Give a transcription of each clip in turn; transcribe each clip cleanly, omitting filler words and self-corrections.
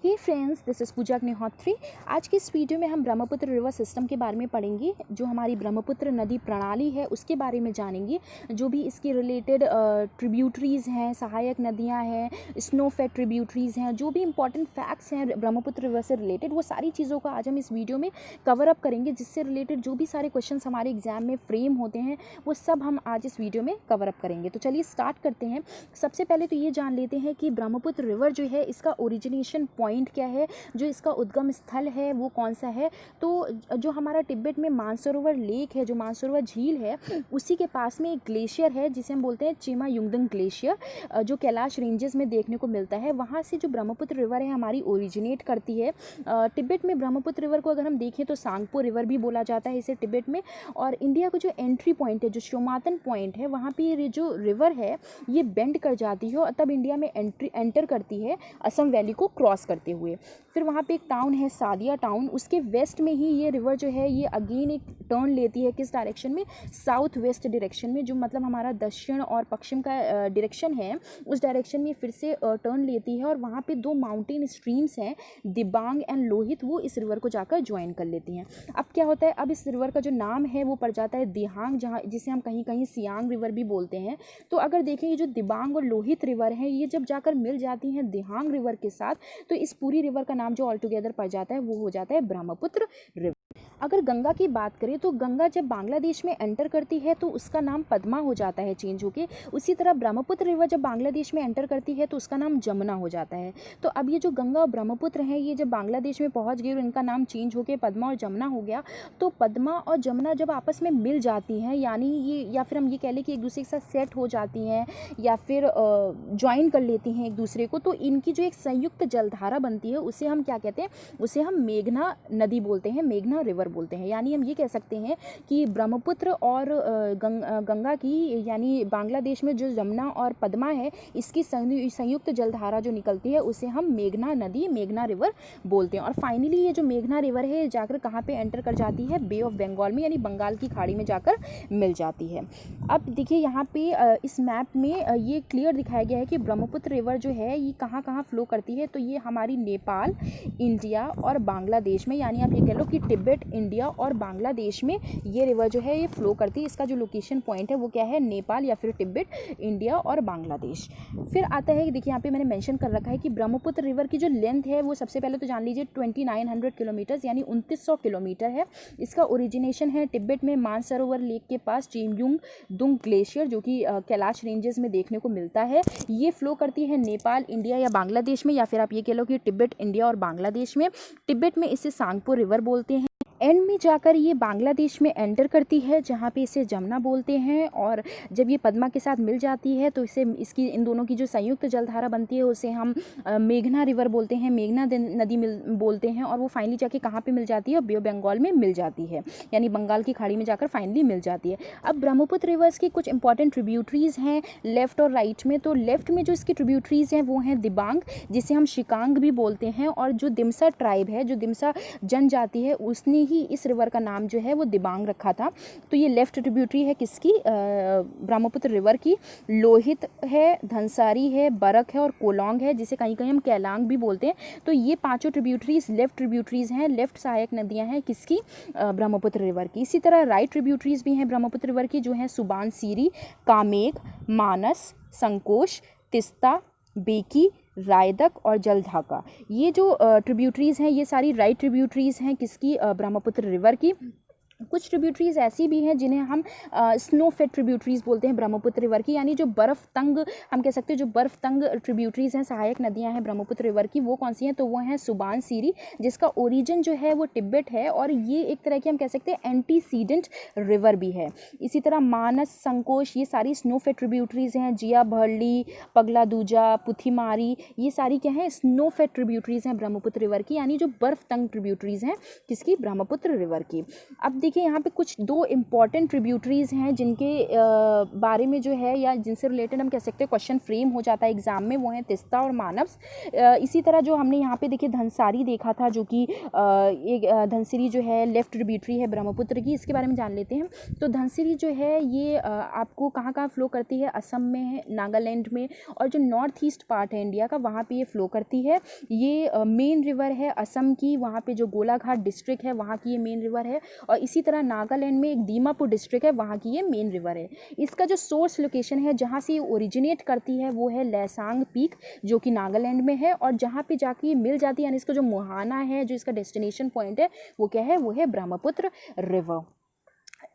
Hey friends, this is पूजा अग्निहोत्री। आज की इस वीडियो में हम ब्रह्मपुत्र रिवर सिस्टम के बारे में पढ़ेंगे। जो हमारी ब्रह्मपुत्र नदी प्रणाली है उसके बारे में जानेंगे। जो भी इसकी रिलेटेड ट्रिब्यूटरीज़ हैं, सहायक नदियां हैं, स्नोफेड ट्रिब्यूटरीज़ हैं, जो भी इंपॉर्टेंट फैक्ट्स हैं ब्रह्मपुत्र रिवर से रिलेटेड, वो सारी चीज़ों का आज हम इस वीडियो में कवर अप करेंगे। जिससे रिलेटेड जो भी सारे क्वेश्चन हमारे एग्जाम में फ्रेम होते हैं वो सब हम आज इस वीडियो में कवर अप करेंगे। तो चलिए स्टार्ट करते हैं। सबसे पहले तो ये जान लेते हैं कि ब्रह्मपुत्र रिवर जो है इसका ओरिजिनेशन पॉइंट क्या है, जो इसका उद्गम स्थल है वो कौन सा है। तो जो हमारा तिब्बत में मानसरोवर लेक है, जो मानसरोवर झील है, उसी के पास में एक ग्लेशियर है जिसे हम बोलते हैं चिमा युंगदंग ग्लेशियर, जो कैलाश रेंजेस में देखने को मिलता है। वहाँ से जो ब्रह्मपुत्र रिवर है हमारी ओरिजिनेट करती है। तिब्बत में ब्रह्मपुत्र रिवर को अगर हम देखें तो सांगपो रिवर भी बोला जाता है इसे तिब्बत में। और इंडिया का जो एंट्री पॉइंट है, जो शोमातन पॉइंट है, वहाँ पे ये जो रिवर है ये बेंड कर जाती है और तब इंडिया में एंटर करती है असम वैली को क्रॉस करते हुए। फिर वहाँ पे एक टाउन है सादिया टाउन, उसके वेस्ट में ही ये रिवर जो है ये अगेन एक टर्न लेती है। किस डायरेक्शन में? साउथ वेस्ट डायरेक्शन में, जो मतलब हमारा दक्षिण और पश्चिम का डायरेक्शन है, उस डायरेक्शन में फिर से टर्न लेती है। और वहाँ पे दो माउंटेन स्ट्रीम्स हैं, दिबांग एंड लोहित, वो इस रिवर को जाकर ज्वाइन कर लेती हैं। अब क्या होता है, अब इस रिवर का जो नाम है वो पड़ जाता है दिहांग, जहाँ जिसे हम कहीं कहीं सियांग रिवर भी बोलते हैं। तो अगर देखें ये जो दिबांग और लोहित रिवर है ये जब जाकर मिल जाती हैं दिहांग रिवर के साथ, तो इस पूरी रिवर का नाम जो ऑल टुगेदर पड़ जाता है वो हो जाता है ब्रह्मपुत्र रिवर। अगर गंगा की बात करें तो गंगा जब बांग्लादेश में एंटर करती है तो उसका नाम पद्मा हो जाता है चेंज होके। उसी तरह ब्रह्मपुत्र रिवर जब बांग्लादेश में एंटर करती है तो उसका नाम जमुना हो जाता है। तो अब ये जो गंगा और ब्रह्मपुत्र हैं ये जब बांग्लादेश में पहुंच गई और इनका नाम चेंज होके पद्मा और जमुना हो गया, तो पद्मा और जमुना जब आपस में मिल जाती हैं, यानी ये, या फिर हम ये कह लें कि एक दूसरे के साथ सेट हो जाती हैं या फिर ज्वाइन कर लेती हैं एक दूसरे को, तो इनकी जो एक संयुक्त जलधारा बनती है उसे हम क्या कहते हैं? उसे हम मेघना नदी बोलते हैं, मेघना रिवर बोलते हैं। यानी हम ये कह सकते हैं कि ब्रह्मपुत्र और गंगा की, यानी बांग्लादेश में जो जमुना और पद्मा है, इसकी संयुक्त जलधारा जो निकलती है उसे हम मेघना नदी, मेघना रिवर बोलते हैं। और फाइनली ये जो मेघना रिवर है जाकर कहाँ पे एंटर कर जाती है? बे ऑफ बंगाल में, यानी बंगाल की खाड़ी में जाकर मिल जाती है। अब देखिए यहाँ पे इस मैप में ये क्लियर दिखाया गया है कि ब्रह्मपुत्र रिवर जो है ये कहाँ कहाँ फ्लो करती है। तो ये हमारी नेपाल, इंडिया और बांग्लादेश में, यानी आप ये कह लो कि तिब्बत, इंडिया और बांग्लादेश में ये रिवर जो है ये फ्लो करती है। इसका जो लोकेशन पॉइंट है वो क्या है? नेपाल या फिर तिब्बत, इंडिया और बांग्लादेश। फिर आता है, देखिए यहाँ पे मैंने मेंशन कर रखा है कि ब्रह्मपुत्र रिवर की जो लेंथ है वो सबसे पहले तो जान लीजिए 2900 किलोमीटर, यानी 2900 किलोमीटर है। इसका ओरिजिनेशन है तिब्बत में मानसरोवर लेक के पास चिमयुंग दुंग ग्लेशियर, जो कि कैलाश रेंजेस में देखने को मिलता है। ये फ्लो करती है नेपाल, इंडिया या बांग्लादेश में, या फिर आप ये कह लो कि तिब्बत, इंडिया और बांग्लादेश में। तिब्बत में इसे सांगपो रिवर बोलते हैं। एंड में जाकर ये बांग्लादेश में एंटर करती है जहाँ पे इसे जमुना बोलते हैं। और जब ये पद्मा के साथ मिल जाती है तो इसे, इसकी, इन दोनों की जो संयुक्त जलधारा बनती है उसे हम मेघना रिवर बोलते हैं, मेघना नदी बोलते हैं। और वो फाइनली जाके कहाँ पे मिल जाती है? बे ऑफ बंगाल में मिल जाती है, यानी बंगाल की खाड़ी में जाकर फाइनली मिल जाती है। अब ब्रह्मपुत्र रिवर्स की कुछ इंपॉर्टेंट ट्रिब्यूटरीज हैं लेफ्ट और राइट में। तो लेफ्ट में जो इसकी ट्रिब्यूटरीज हैं वो हैं दिबांग, जिसे हम शिकांग भी बोलते हैं। और जो दिमसा ट्राइब है, जो दिमसा जनजाति है, उसने ही इस रिवर का नाम जो है वो दिबांग रखा था। तो ये लेफ्ट ट्रिब्यूटरी है किसकी? ब्रह्मपुत्र रिवर की। लोहित है, धनसारी है, बरक है और कोलोंग है, जिसे कहीं कहीं हम कैलांग भी बोलते हैं। तो ये पांचों ट्रिब्यूटरीज लेफ्ट ट्रिब्यूटरीज हैं, लेफ्ट सहायक नदियां हैं किसकी? ब्रह्मपुत्र रिवर की। इसी तरह राइट ट्रिब्यूटरीज भी हैं ब्रह्मपुत्र रिवर की, जो हैं सुबानसिरी, कामेग, मानस, संकोश, तिस्ता, बेकी, रायदक और जलढाका। ये जो ट्रिब्यूटरीज हैं ये सारी राइट ट्रिब्यूटरीज हैं किसकी? ब्रह्मपुत्र रिवर की। कुछ ट्रिब्यूटरीज ऐसी भी हैं जिन्हें हम स्नोफेड ट्रिब्यूटरीज बोलते हैं ब्रह्मपुत्र रिवर की, यानी जो बर्फ़ तंग, हम कह सकते हैं जो बर्फ़ तंग ट्रिब्यूटरीज हैं, सहायक नदियां हैं ब्रह्मपुत्र रिवर की। वो कौन सी हैं? तो वो हैं सुबानसिरी, जिसका ओरिजिन जो है वो तिब्बत है और ये एक तरह की हम कह सकते हैं एंटीसीडेंट रिवर भी है। इसी तरह मानस, संकोश, ये सारी स्नोफेड ट्रिब्यूटरीज हैं। जिया भरली, पगला दूजा, पुथीमारी, ये सारी क्या हैं? स्नोफेड ट्रिब्यूटरीज हैं ब्रह्मपुत्र रिवर की, यानी जो बर्फ़ तंग ट्रिब्यूटरीज हैं किसकी? ब्रह्मपुत्र रिवर की। अब देखिए यहाँ पे कुछ दो इम्पॉर्टेंट ट्रिब्यूटरीज़ हैं जिनके बारे में जो है या जिनसे रिलेटेड हम कह सकते हैं क्वेश्चन फ्रेम हो जाता है एग्जाम में, वो हैं तिस्ता और मानस। इसी तरह जो हमने यहाँ पे देखिए धनसारी देखा था, जो कि एक धनसिरी जो है लेफ्ट ट्रिब्यूटरी है ब्रह्मपुत्र की, इसके बारे में जान लेते हैं। तो धनसिरी जो है ये आपको कहाँ कहाँ फ्लो करती है, असम में है, नागालैंड में, और जो नॉर्थ ईस्ट पार्ट है इंडिया का वहाँ पे ये फ्लो करती है। ये मेन रिवर है असम की, वहाँ पे जो गोलाघाट डिस्ट्रिक्ट है वहाँ की ये मेन रिवर है। और इसी तरह नागालैंड में एक दीमापुर डिस्ट्रिक्ट है, वहाँ की ये मेन रिवर है। इसका जो सोर्स लोकेशन है जहाँ से ये ओरिजिनेट करती है वो है लैसांग पीक, जो कि नागालैंड में है, और जहाँ पे जाके ये मिल जाती है, यानी इसका जो मुहाना है, जो इसका डेस्टिनेशन पॉइंट है, वो क्या है, वो है ब्रह्मपुत्र रिवर।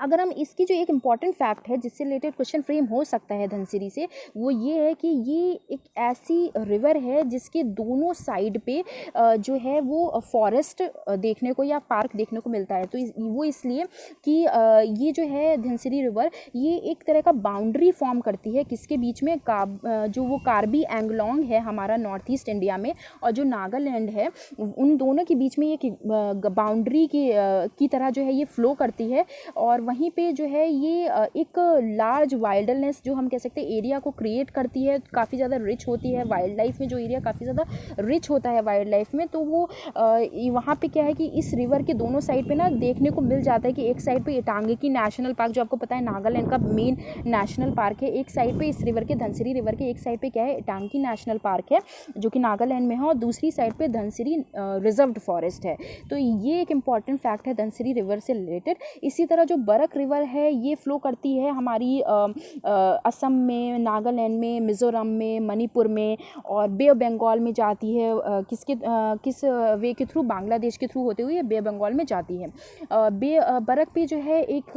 अगर हम इसकी जो एक इम्पॉर्टेंट फैक्ट है जिससे रिलेटेड क्वेश्चन फ्रेम हो सकता है धनसिरी से, वो ये है कि ये एक ऐसी रिवर है जिसके दोनों साइड पे जो है वो फॉरेस्ट देखने को या पार्क देखने को मिलता है। तो वो इसलिए कि ये जो है धनसिरी रिवर ये एक तरह का बाउंड्री फॉर्म करती है किसके बीच में, जो वो कार्बी एंगलोंग है हमारा नॉर्थ ईस्ट इंडिया में, और जो नागालैंड है, उन दोनों के बीच में एक बाउंड्री की तरह जो है ये फ्लो करती है। और वहीं पे जो है ये एक लार्ज वाइल्डनेस जो हम कह सकते हैं एरिया को क्रिएट करती है, काफ़ी ज़्यादा रिच होती है वाइल्ड लाइफ में, जो एरिया काफ़ी ज़्यादा रिच होता है वाइल्ड लाइफ में। तो वो वहाँ पे क्या है कि इस रिवर के दोनों साइड पे ना देखने को मिल जाता है कि एक साइड पे इटांगी नेशनल पार्क, जो आपको पता है नागालैंड का मेन नेशनल पार्क है, एक साइड पे इस रिवर के धनसिरी रिवर के एक साइड पे क्या है इटांगी नेशनल पार्क है जो कि नागालैंड में है, और दूसरी साइड पे धनसिरी रिजर्व्ड फॉरेस्ट है। तो ये एक इम्पॉर्टेंट फैक्ट है धनसिरी रिवर से रिलेटेड। इसी तरह जो बरक रिवर है ये फ्लो करती है हमारी असम में, नागालैंड में, मिज़ोरम में, मणिपुर में, और बे ऑफ बंगाल में जाती है। किस वे के थ्रू, बांग्लादेश के थ्रू होते हुए बे ऑफ बंगाल में जाती है। बरक पे जो है एक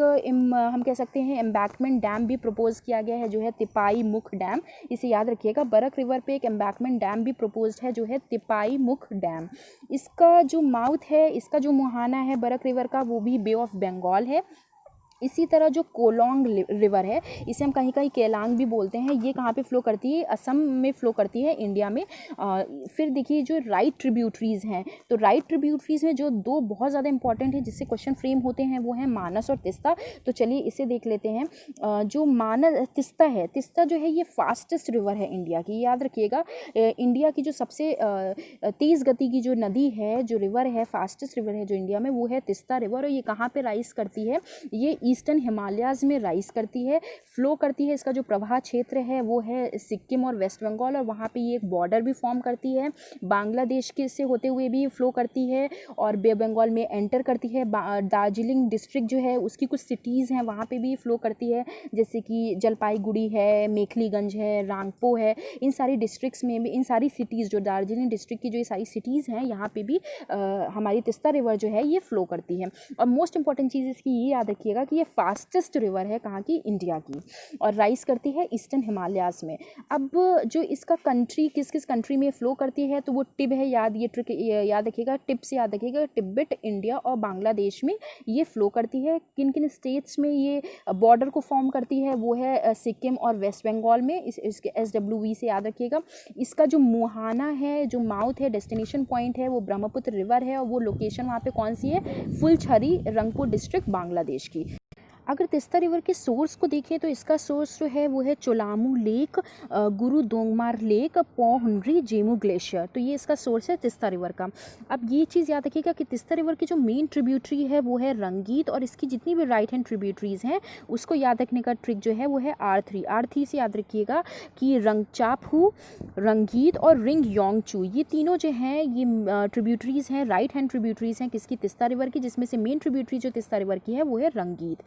हम कह सकते हैं एम्बैंकमेंट डैम भी प्रपोज किया गया है, जो है तिपाई मुख डैम। इसे याद रखिएगा, बरक रिवर पे एक एम्बैंकमेंट डैम भी प्रपोज्ड है जो है तिपाई मुख डैम। इसका जो माउथ है, इसका जो मुहाना है बरक रिवर का, वो भी बे ऑफ बंगाल है। इसी तरह जो कोलोंग रिवर है, इसे हम कहीं कहीं केलांग भी बोलते हैं, ये कहाँ पे फ्लो करती है, असम में फ्लो करती है इंडिया में। फिर देखिए जो राइट ट्रिब्यूटरीज़ हैं, तो राइट ट्रिब्यूटरीज़ में जो दो बहुत ज़्यादा इंपॉर्टेंट है जिससे क्वेश्चन फ्रेम होते हैं वो हैं मानस और तिस्ता। तो चलिए इसे देख लेते हैं। जो तिस्ता है, तिस्ता जो है ये फास्टेस्ट रिवर है इंडिया की, याद रखिएगा। इंडिया की जो सबसे तेज़ गति की जो नदी है, जो रिवर है, फास्टेस्ट रिवर है जो इंडिया में, वो है तिस्ता रिवर। और ये कहाँ पर राइज करती है, ये ईस्टर्न हिमालयाज़ में राइज करती है, फ्लो करती है। इसका जो प्रवाह क्षेत्र है वो है सिक्किम और वेस्ट बंगाल, और वहाँ पे ये एक बॉर्डर भी फॉर्म करती है, बांग्लादेश के से होते हुए भी फ्लो करती है, और बे बंगाल में एंटर करती है। दार्जिलिंग डिस्ट्रिक्ट जो है उसकी कुछ सिटीज़ हैं वहाँ पे भी फ्लो करती है, जैसे कि जलपाईगुड़ी है, मेखलीगंज है, रांगपो है। इन सारी डिस्ट्रिक्ट्स में भी, इन सारी सिटीज़ जो दार्जिलिंग डिस्ट्रिक्ट की जो ये सारी सिटीज़ हैं, यहाँ पे भी हमारी तिस्ता रिवर जो है ये फ्लो करती है। और मोस्ट इंपॉर्टेंट चीज़ इसकी ये याद रखिएगा कि ये फास्टेस्ट रिवर है कहाँ की, इंडिया की, और राइज करती है ईस्टर्न हिमालयाज़ में। अब जो इसका कंट्री किस किस कंट्री में फ्लो करती है, तो वो टिब है, ये ट्रिक याद रखिएगा, टिब से याद रखिएगा, तिब्बत, इंडिया और बांग्लादेश में ये फ्लो करती है। किन किन स्टेट्स में ये बॉर्डर को फॉर्म करती है, वो है सिक्किम और वेस्ट बंगाल में। इसके SWV से याद रखिएगा। इसका जो मुहाना है, जो माउथ है, डेस्टिनेशन पॉइंट है, वो ब्रह्मपुत्र रिवर है, और वो लोकेशन वहाँ पे कौन सी है, फुलछरी, रंगपुर डिस्ट्रिक्ट, बांग्लादेश की। अगर तिस्ता रिवर के सोर्स को देखें तो इसका सोर्स जो है वो है चोलामू लेक, गुरु दोंगमार लेक, पोहनरी, जेमू ग्लेशियर। तो ये इसका सोर्स है तिस्ता रिवर का। अब ये चीज़ याद रखिएगा कि तिस्ता रिवर की जो मेन ट्रिब्यूटरी है वो है रंगीत, और इसकी जितनी भी राइट हैंड ट्रिब्यूटरीज़ हैं उसको याद रखने का ट्रिक जो है वो है R3 से याद रखिएगा कि रंगचापहू, रंगीत और रिंग योंगचू, ये तीनों जो हैं ये ट्रिब्यूटरीज़ हैं, राइट हैंड ट्रिब्यूटरीज़ हैं किसकी, तिस्ता रिवर की, जिसमें से मेन ट्रिब्यूटरी जो तिस्ता रिवर की है वो है रंगीत।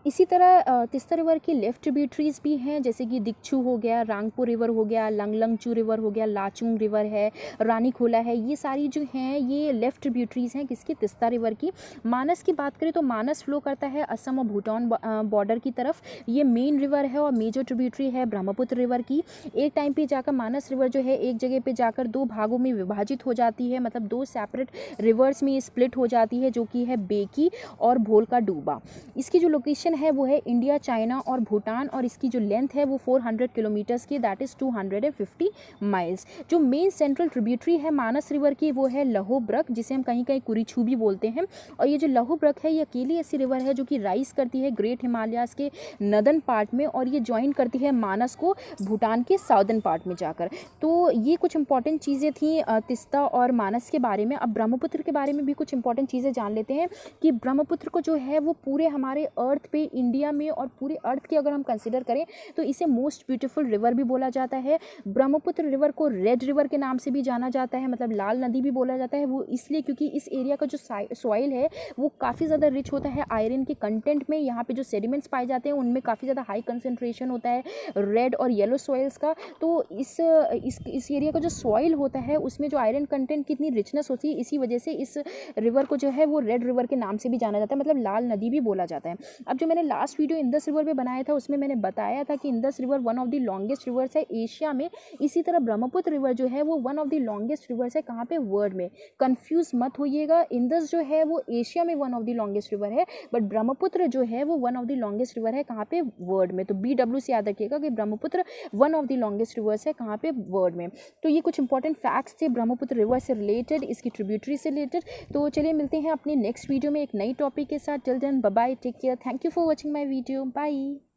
इसी तरह तिस्ता रिवर की लेफ्ट ट्रिब्यूटरीज़ भी हैं, जैसे कि दिक्षु हो गया, रांगपुर रिवर हो गया, लंगलंगचू रिवर हो गया, लाचुंग रिवर है, रानीखोला है। ये सारी जो हैं ये लेफ्ट ट्रिब्यूटरीज़ हैं किसकी, तिस्ता रिवर की। मानस की बात करें तो मानस फ्लो करता है असम और भूटान बॉर्डर की तरफ। ये मेन रिवर है और मेजर ट्रिब्यूटरी है ब्रह्मपुत्र रिवर की। एक टाइम पे जाकर मानस रिवर जो है एक जगह पे जाकर दो भागों में विभाजित हो जाती है, मतलब दो सेपरेट रिवर्स में ये स्प्लिट हो जाती है, जो कि है बेकी और भोल का डूबा। इसकी जो लोकेशन रीजन है वो है इंडिया, चाइना और भूटान, और इसकी जो लेंथ है वो 400 किलोमीटर्स की, दैट इज़ 250 माइल्स। जो मेन सेंट्रल ट्रिब्यूटरी है मानस रिवर की वो है लहोब्रक, जिसे हम कहीं कहीं कुरीछू भी बोलते हैं। और ये जो लहोब्रक है ये अकेली ऐसी रिवर है जो कि राइज करती है ग्रेट हिमालयाज़ के नदर्न पार्ट में, और ये ज्वाइन करती है मानस को भूटान के साउदर्न पार्ट में जाकर। तो ये कुछ इंपॉर्टेंट चीज़ें थी तिस्ता और मानस के बारे में। अब ब्रह्मपुत्र के बारे में भी कुछ इंपॉर्टेंट चीज़ें जान लेते हैं कि ब्रह्मपुत्र को जो है वो पूरे हमारे अर्थ पे, इंडिया में और पूरे अर्थ की अगर हम कंसिडर करें तो इसे मोस्ट ब्यूटीफुल रिवर भी बोला जाता है। ब्रह्मपुत्र रिवर को रेड रिवर के नाम से भी जाना जाता है, मतलब लाल नदी भी बोला जाता है। वो इसलिए क्योंकि इस एरिया का जो सॉइल है वो काफ़ी ज़्यादा रिच होता है आयरन के कंटेंट में। यहाँ पे जो सेडिमेंट्स पाए जाते हैं उनमें काफ़ी ज़्यादा हाई कंसनट्रेशन होता है रेड और येलो सॉइल्स का। तो इस एरिया का जो सॉइल होता है उसमें जो आयरन कंटेंट की इतनी रिचनेस होती है, इसी वजह से इस रिवर को जो है वो रेड रिवर के नाम से भी जाना जाता है, मतलब लाल नदी भी बोला जाता है। अब जो मैंने लास्ट वीडियो इंदस रिवर पे बनाया था उसमें मैंने बताया था कि Indus river one of the longest reverse है एशिया में। इसी तरह ब्रह्मपुत्र रिवर जो है वो one of the longest reverse है कहाँ पे, वर्ल्ड में। कंफ्यूज मत होइएगा, इंदस जो है वो एशिया में one of the longest river है, बट ब्रह्मपुत्र जो है वो one of the longest river है कहाँ पे, वर्ल्ड में। तो BW से याद रखिएगा कि Brahmaputra one of the longest reverse है कहाँ पे, वर्ल्ड में। तो ये कुछ इंपॉर्टेंट फैक्ट्स थे ब्रह्मपुत्र रिवर से रिलेटेड, इसकी ट्रिब्यूटरी से रिलेटेड। तो चलिए मिलते हैं अपने नेक्स्ट वीडियो में एक नई टॉपिक के साथ। Till then bye bye, take care, thank you for watching my video, bye.